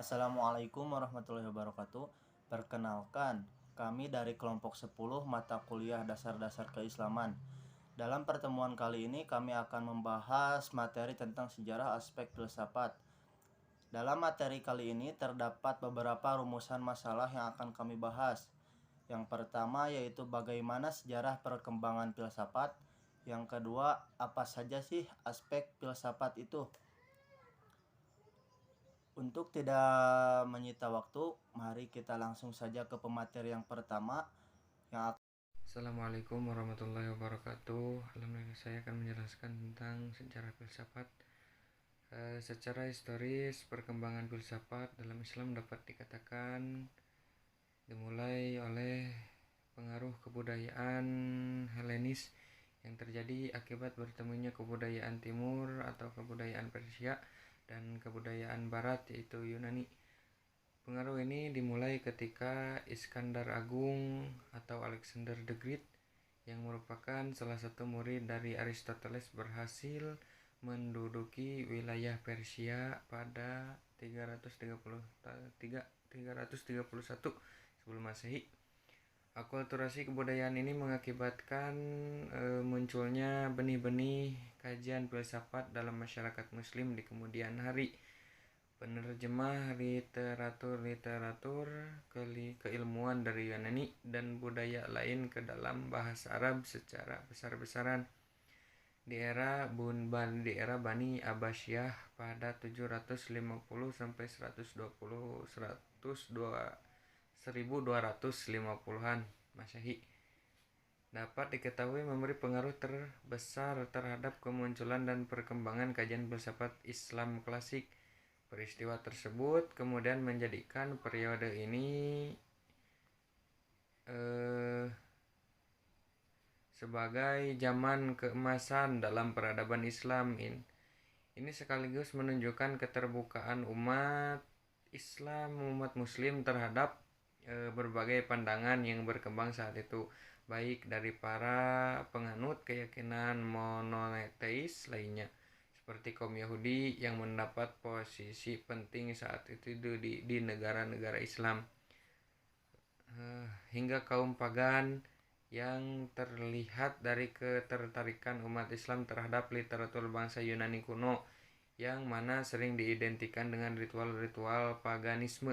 Assalamualaikum warahmatullahi wabarakatuh. Perkenalkan, kami dari kelompok 10 mata kuliah dasar-dasar keislaman. Dalam pertemuan kali ini kami akan membahas materi tentang sejarah aspek filsafat. Dalam materi kali ini terdapat beberapa rumusan masalah yang akan kami bahas. Yang pertama yaitu bagaimana sejarah perkembangan filsafat. Yang kedua, apa saja sih aspek filsafat itu? Untuk tidak menyita waktu, mari kita langsung saja ke pemateri yang pertama yang Assalamualaikum warahmatullahi wabarakatuh. Alhamdulillah, saya akan menjelaskan tentang sejarah filsafat. Secara historis, perkembangan filsafat dalam Islam dapat dikatakan dimulai oleh pengaruh kebudayaan Helenis yang terjadi akibat bertemunya kebudayaan Timur atau kebudayaan Persia dan kebudayaan Barat yaitu Yunani. Pengaruh ini dimulai ketika Iskandar Agung atau Alexander the Great yang merupakan salah satu murid dari Aristoteles berhasil menduduki wilayah Persia pada 331 sebelum Masehi. Akulturasi kebudayaan ini mengakibatkan munculnya benih-benih kajian filsafat dalam masyarakat muslim di kemudian hari. Penerjemah literatur keilmuan dari Yunani dan budaya lain ke dalam bahasa Arab secara besar-besaran di era Bani Abbasiyah pada 750 sampai 1250-an Masehi dapat diketahui memberi pengaruh terbesar terhadap kemunculan dan perkembangan kajian filsafat Islam klasik. Peristiwa tersebut kemudian menjadikan periode ini sebagai zaman keemasan dalam peradaban Islam. Ini sekaligus menunjukkan keterbukaan umat Muslim terhadap berbagai pandangan yang berkembang saat itu, baik dari para penganut keyakinan monoteis lainnya seperti kaum Yahudi yang mendapat posisi penting saat itu di negara-negara Islam, hingga kaum pagan yang terlihat dari ketertarikan umat Islam terhadap literatur bangsa Yunani kuno yang mana sering diidentikan dengan ritual-ritual paganisme.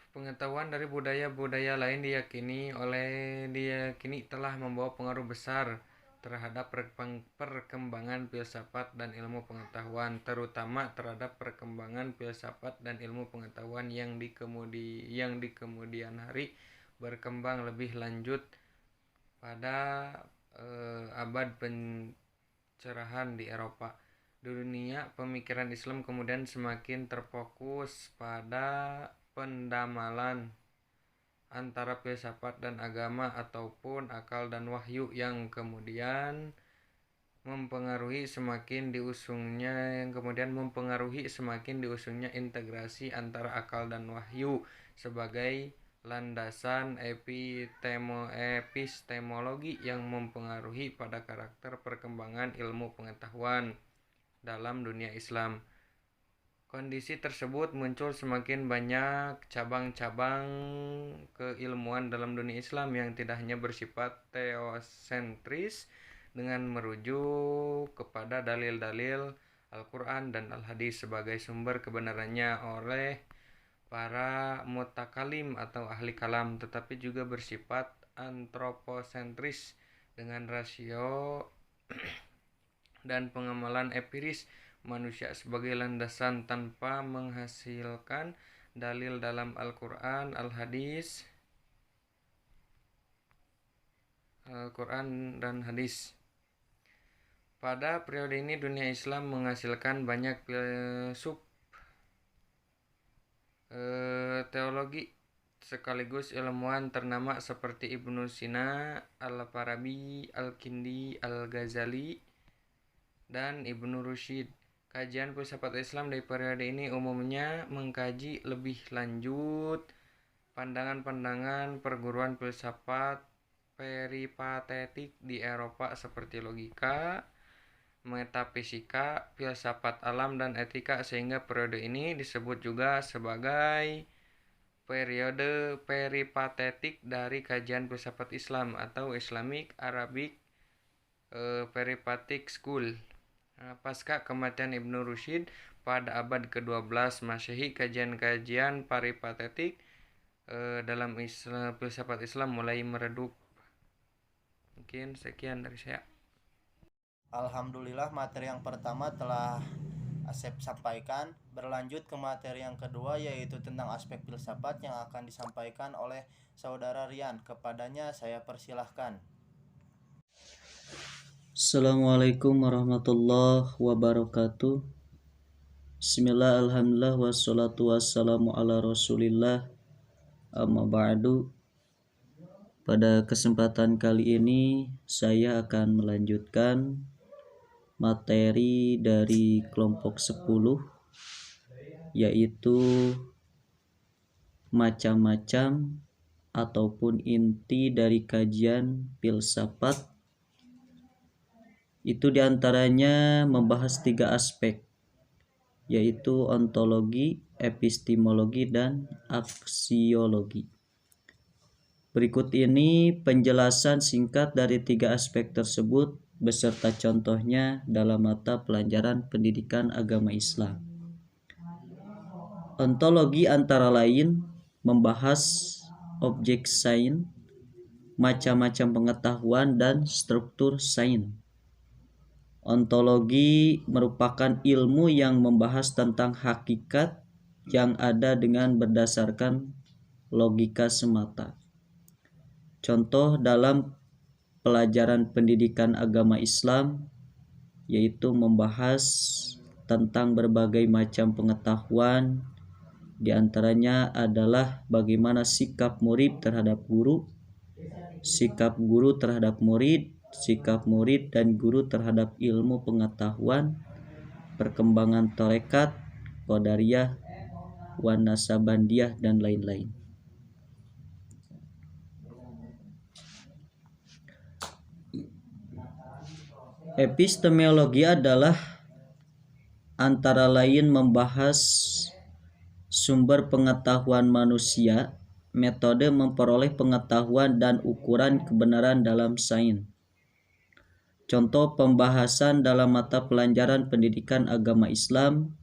Pengetahuan dari budaya-budaya lain diyakini telah membawa pengaruh besar terhadap perkembangan filsafat dan ilmu pengetahuan, terutama terhadap perkembangan filsafat dan ilmu pengetahuan yang di kemudian hari berkembang lebih lanjut pada abad pencerahan di Eropa. Di dunia, pemikiran Islam kemudian semakin terfokus pada pendamalan antara filsafat dan agama ataupun akal dan wahyu yang kemudian mempengaruhi semakin diusungnya integrasi antara akal dan wahyu sebagai landasan epistemologi yang mempengaruhi pada karakter perkembangan ilmu pengetahuan dalam dunia Islam. Kondisi tersebut muncul semakin banyak cabang-cabang keilmuan dalam dunia Islam yang tidak hanya bersifat teosentris dengan merujuk kepada dalil-dalil Al-Quran dan Al-Hadis sebagai sumber kebenarannya oleh para mutakalim atau ahli kalam, tetapi juga bersifat antroposentris dengan rasio dan pengamalan empiris manusia sebagai landasan tanpa menghasilkan dalil dalam Al-Quran dan Hadis. Pada periode ini dunia Islam menghasilkan banyak filsuf teologi sekaligus ilmuwan ternama seperti Ibnu Sina, Al-Farabi, Al-Kindi, Al-Ghazali, dan Ibnu Rushd. Kajian filsafat Islam dari periode ini umumnya mengkaji lebih lanjut pandangan-pandangan perguruan filsafat peripatetik di Eropa seperti logika, metafisika, filsafat alam, dan etika, sehingga periode ini disebut juga sebagai periode peripatetik dari kajian filsafat Islam atau Islamic Arabic Peripatetic School. Pasca kematian Ibnu Rushd pada abad ke-12 Masehi, kajian-kajian peripatetik dalam filsafat Islam mulai meredup. Mungkin sekian dari saya. Alhamdulillah, materi yang pertama telah Asep sampaikan. Berlanjut ke materi yang kedua, yaitu tentang aspek filsafat yang akan disampaikan oleh saudara Rian. Kepadanya saya persilahkan. Assalamualaikum warahmatullahi wabarakatuh. Bismillah, alhamdulillah, wassalatu wassalamu ala rasulillah, amma ba'du. Pada kesempatan kali ini saya akan melanjutkan materi dari kelompok 10, yaitu macam-macam ataupun inti dari kajian filsafat. Itu diantaranya membahas 3 aspek, yaitu ontologi, epistemologi, dan aksiologi. Berikut ini penjelasan singkat dari 3 aspek tersebut beserta contohnya dalam mata pelajaran pendidikan agama Islam. Ontologi antara lain membahas objek sains, macam-macam pengetahuan, dan struktur sains. Ontologi merupakan ilmu yang membahas tentang hakikat yang ada dengan berdasarkan logika semata. Contoh dalam pelajaran pendidikan agama Islam yaitu membahas tentang berbagai macam pengetahuan, diantaranya adalah bagaimana sikap murid terhadap guru, sikap guru terhadap murid, sikap murid dan guru terhadap ilmu pengetahuan, perkembangan tarekat, qadariyah, wan nasabandiyah, dan lain-lain. Epistemologi adalah antara lain membahas sumber pengetahuan manusia, metode memperoleh pengetahuan, dan ukuran kebenaran dalam sains. Contoh pembahasan dalam mata pelajaran pendidikan agama Islam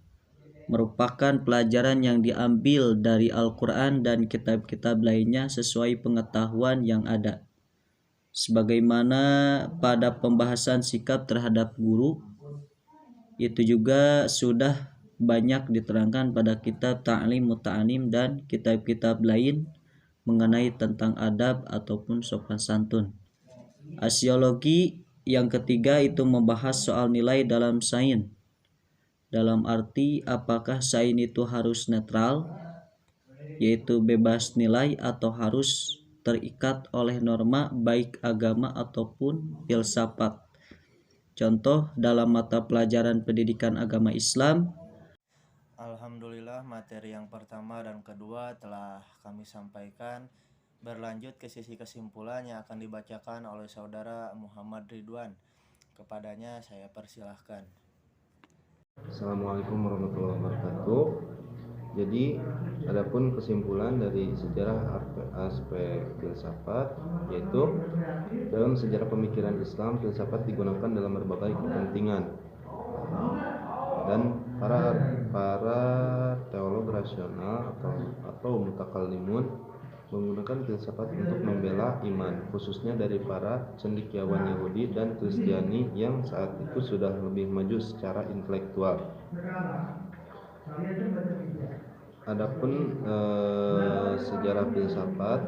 merupakan pelajaran yang diambil dari Al-Quran dan kitab-kitab lainnya sesuai pengetahuan yang ada. Sebagaimana pada pembahasan sikap terhadap guru, itu juga sudah banyak diterangkan pada kitab Ta'lim Muta'alim dan kitab-kitab lain mengenai tentang adab ataupun sopan santun. Aksiologi yang ketiga itu membahas soal nilai dalam sains. Dalam arti apakah sains itu harus netral, yaitu bebas nilai, atau harus terikat oleh norma baik agama ataupun filsafat. Contoh dalam mata pelajaran pendidikan agama Islam. Alhamdulillah, materi yang pertama dan kedua telah kami sampaikan. Berlanjut ke sisi kesimpulan yang akan dibacakan oleh saudara Muhammad Ridwan. Kepadanya saya persilahkan. Assalamualaikum warahmatullahi wabarakatuh. Jadi, adapun kesimpulan dari sejarah aspek filsafat, yaitu dalam sejarah pemikiran Islam, filsafat digunakan dalam berbagai kepentingan dan para teolog rasional atau mutakallimun menggunakan filsafat untuk membela iman, khususnya dari para cendekiawan Yahudi dan Kristiani yang saat itu sudah lebih maju secara intelektual. Adapun sejarah filsafat,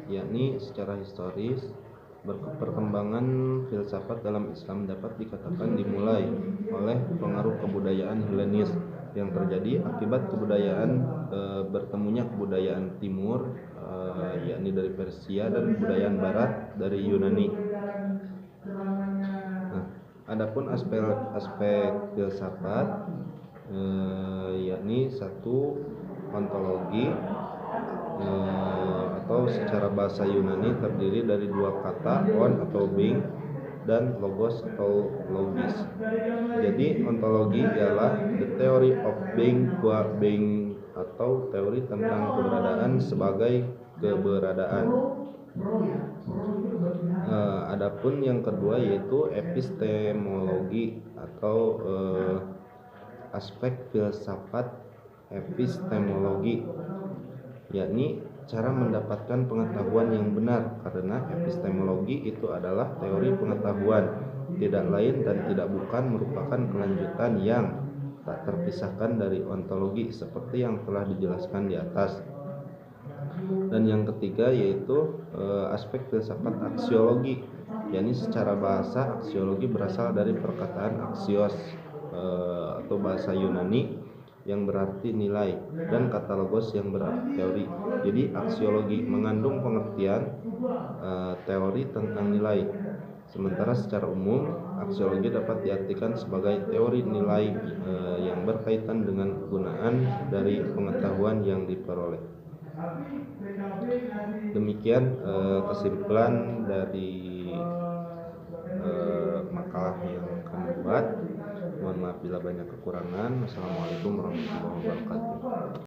yakni secara historis, perkembangan filsafat dalam Islam dapat dikatakan dimulai oleh pengaruh kebudayaan Helenis yang terjadi akibat bertemunya kebudayaan Timur, yakni dari Persia, dan kebudayaan Barat dari Yunani. Nah, adapun aspek filsafat, yakni satu ontologi, atau secara bahasa Yunani terdiri dari dua kata, on atau being dan logos atau logis. Jadi ontologi ialah the theory of being atau teori tentang keberadaan sebagai keberadaan. Adapun yang kedua yaitu epistemologi atau aspek filsafat epistemologi, yakni cara mendapatkan pengetahuan yang benar, karena epistemologi itu adalah teori pengetahuan, tidak lain dan tidak bukan merupakan kelanjutan yang tak terpisahkan dari ontologi seperti yang telah dijelaskan di atas. Dan yang ketiga yaitu aspek filsafat aksiologi, yakni secara bahasa aksiologi berasal dari perkataan aksios atau bahasa Yunani yang berarti nilai, dan kata logos yang berarti teori. Jadi aksiologi mengandung pengertian teori tentang nilai. Sementara secara umum aksiologi dapat diartikan sebagai teori nilai yang berkaitan dengan kegunaan dari pengetahuan yang diperoleh. Demikian kesimpulan dari makalah yang kami buat. Mohon maaf bila banyak kekurangan. Wassalamualaikum warahmatullahi wabarakatuh.